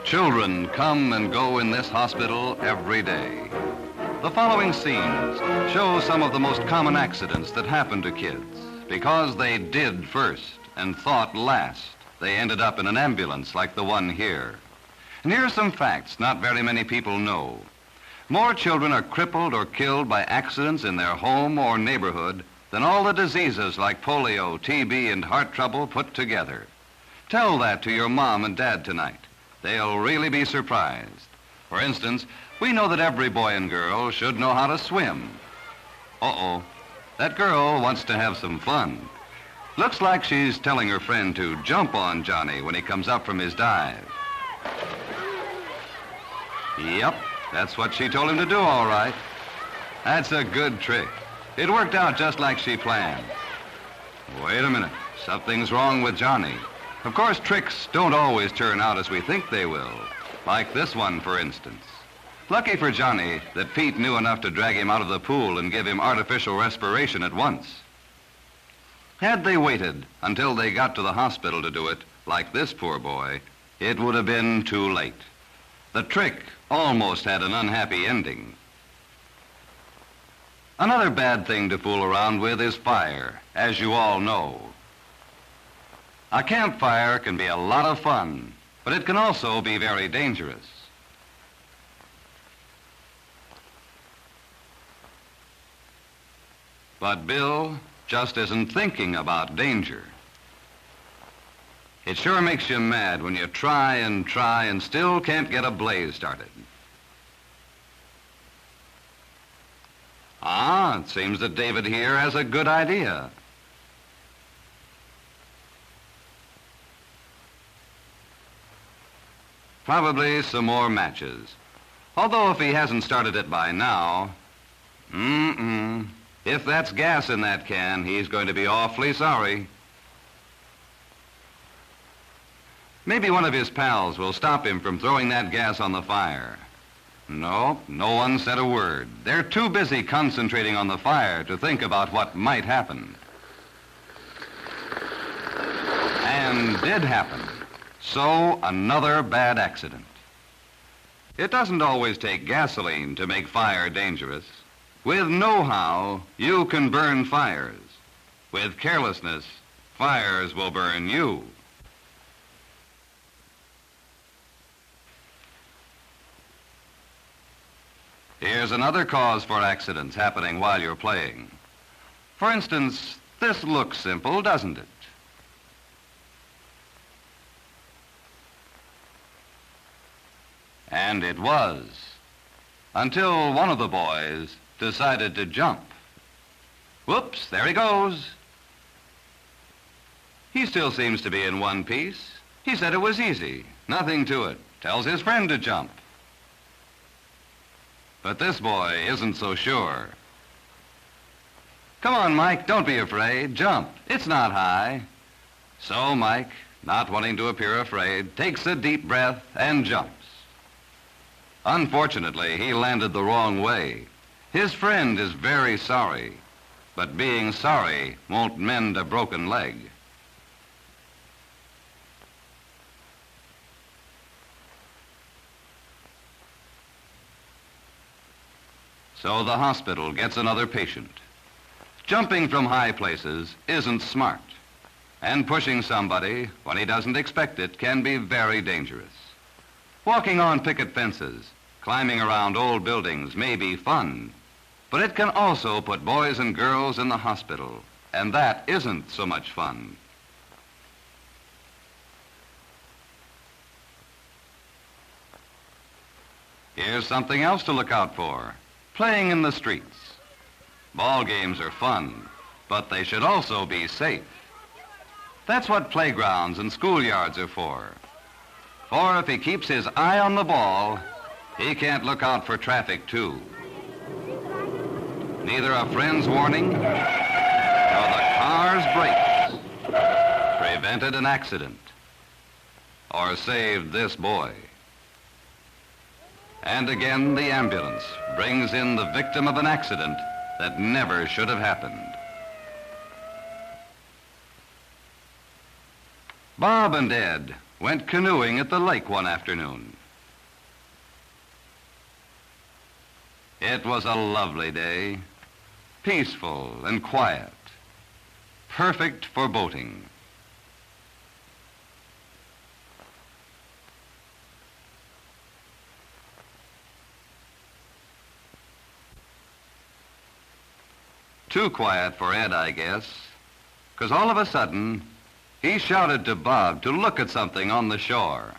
Children come and go in this hospital every day. The following scenes show some of the most common accidents that happen to kids. Because they did first and thought last, they ended up in an ambulance like the one here. And here are some facts not very many people know. More children are crippled or killed by accidents in their home or neighborhood than all the diseases like polio, TB, and heart trouble put together. Tell that to your mom and dad tonight. They'll really be surprised. For instance, we know that every boy and girl should know how to swim. Uh-oh, that girl wants to have some fun. Looks like she's telling her friend to jump on Johnny when he comes up from his dive. Yep, that's what she told him to do, all right. That's a good trick. It worked out just like she planned. Wait a minute, something's wrong with Johnny. Of course, tricks don't always turn out as we think they will. Like this one, for instance. Lucky for Johnny that Pete knew enough to drag him out of the pool and give him artificial respiration at once. Had they waited until they got to the hospital to do it, like this poor boy, it would have been too late. The trick almost had an unhappy ending. Another bad thing to fool around with is fire, as you all know. A campfire can be a lot of fun, but it can also be very dangerous. But Bill just isn't thinking about danger. It sure makes you mad when you try and still can't get a blaze started. It seems that David here has a good idea. Probably some more matches. Although if he hasn't started it by now, if that's gas in that can, he's going to be awfully sorry. Maybe one of his pals will stop him from throwing that gas on the fire. No, no one said a word. They're too busy concentrating on the fire to think about what might happen. And did happen. So, another bad accident. It doesn't always take gasoline to make fire dangerous. With know-how, you can burn fires. With carelessness, fires will burn you. Here's another cause for accidents happening while you're playing. For instance, this looks simple, doesn't it? And it was, until one of the boys decided to jump. Whoops, there he goes. He still seems to be in one piece. He said it was easy, nothing to it. Tells his friend to jump. But this boy isn't so sure. Come on, Mike, don't be afraid. Jump. It's not high. So Mike, not wanting to appear afraid, takes a deep breath and jumps. Unfortunately, he landed the wrong way. His friend is very sorry, but being sorry won't mend a broken leg. So the hospital gets another patient. Jumping from high places isn't smart, and pushing somebody when he doesn't expect it can be very dangerous. Walking on picket fences, climbing around old buildings may be fun, but it can also put boys and girls in the hospital, and that isn't so much fun. Here's something else to look out for. Playing in the streets. Ball games are fun, but they should also be safe. That's what playgrounds and schoolyards are for. For if he keeps his eye on the ball, he can't look out for traffic too. Neither a friend's warning nor the car's brakes prevented an accident or saved this boy. And again, the ambulance brings in the victim of an accident that never should have happened. Bob and Ed went canoeing at the lake one afternoon. It was a lovely day, peaceful and quiet, perfect for boating. Too quiet for Ed, I guess, because all of a sudden, he shouted to Bob to look at something on the shore.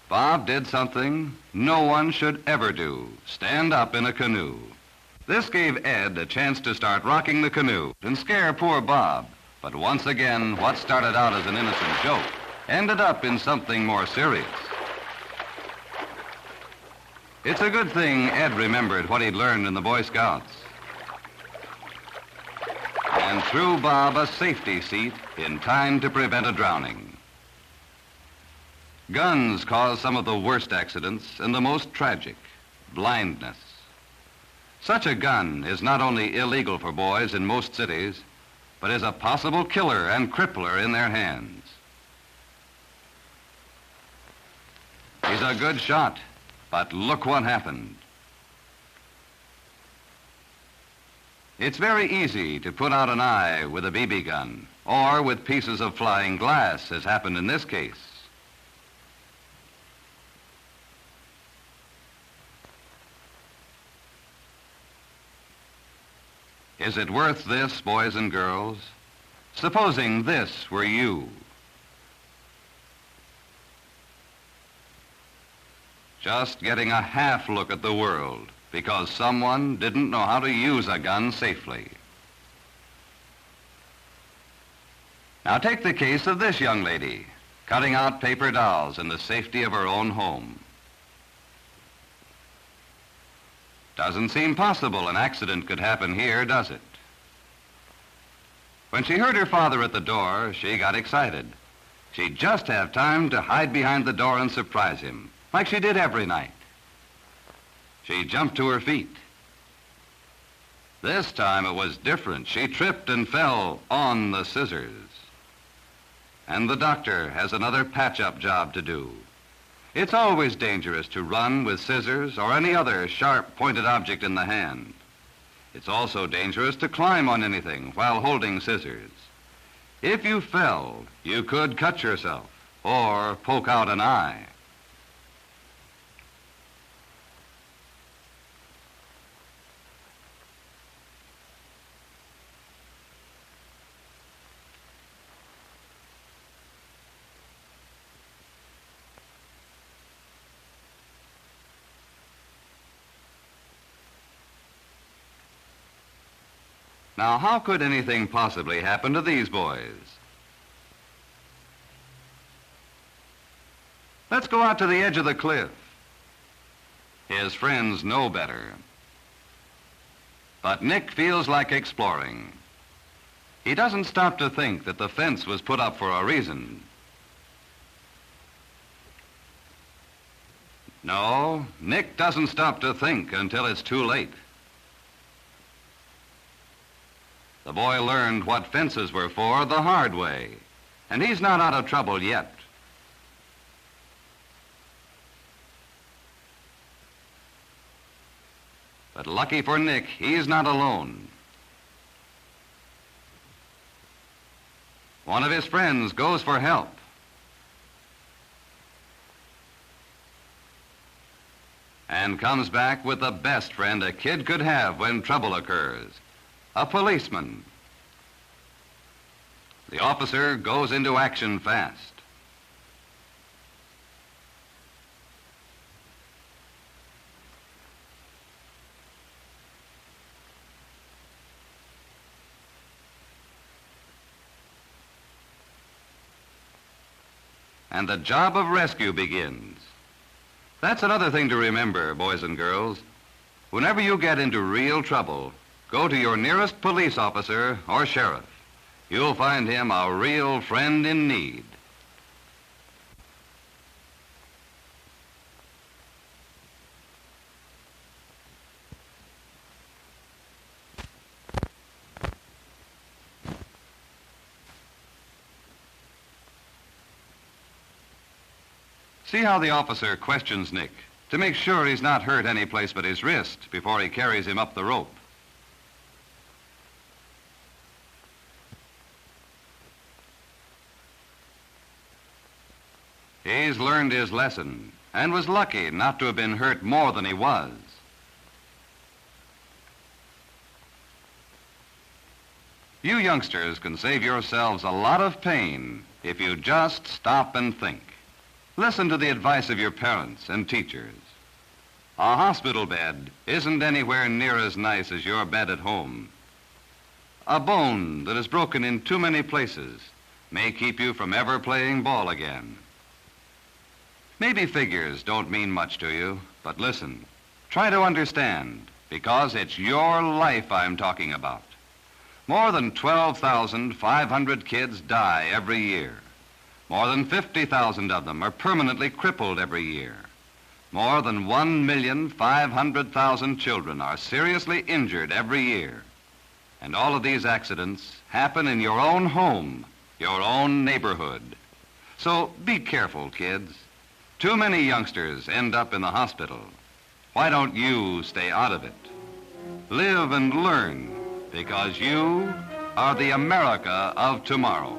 Bob did something no one should ever do, stand up in a canoe. This gave Ed a chance to start rocking the canoe and scare poor Bob. But once again, what started out as an innocent joke ended up in something more serious. It's a good thing Ed remembered what he'd learned in the Boy Scouts and threw Bob a safety seat in time to prevent a drowning. Guns cause some of the worst accidents and the most tragic, blindness. Such a gun is not only illegal for boys in most cities, but is a possible killer and crippler in their hands. He's a good shot, but look what happened. It's very easy to put out an eye with a BB gun, or with pieces of flying glass, as happened in this case. Is it worth this, boys and girls? Supposing this were you. Just getting a half look at the world because someone didn't know how to use a gun safely. Now take the case of this young lady, cutting out paper dolls in the safety of her own home. Doesn't seem possible an accident could happen here, does it? When she heard her father at the door, she got excited. She'd just have time to hide behind the door and surprise him, like she did every night. She jumped to her feet. This time it was different. She tripped and fell on the scissors. And the doctor has another patch-up job to do. It's always dangerous to run with scissors or any other sharp, pointed object in the hand. It's also dangerous to climb on anything while holding scissors. If you fell, you could cut yourself or poke out an eye. Now, how could anything possibly happen to these boys? Let's go out to the edge of the cliff. His friends know better. But Nick feels like exploring. He doesn't stop to think that the fence was put up for a reason. No, Nick doesn't stop to think until it's too late. The boy learned what fences were for the hard way, and he's not out of trouble yet. But lucky for Nick, he's not alone. One of his friends goes for help. And comes back with the best friend a kid could have when trouble occurs. A policeman. The officer goes into action fast. And the job of rescue begins. That's another thing to remember, boys and girls. Whenever you get into real trouble, go to your nearest police officer or sheriff. You'll find him a real friend in need. See how the officer questions Nick to make sure he's not hurt any place but his wrist before he carries him up the rope. He's learned his lesson and was lucky not to have been hurt more than he was. You youngsters can save yourselves a lot of pain if you just stop and think. Listen to the advice of your parents and teachers. A hospital bed isn't anywhere near as nice as your bed at home. A bone that is broken in too many places may keep you from ever playing ball again. Maybe figures don't mean much to you, but listen, try to understand, because it's your life I'm talking about. More than 12,500 kids die every year. More than 50,000 of them are permanently crippled every year. More than 1,500,000 children are seriously injured every year. And all of these accidents happen in your own home, your own neighborhood. So be careful, kids. Too many youngsters end up in the hospital. Why don't you stay out of it? Live and learn, because you are the America of tomorrow.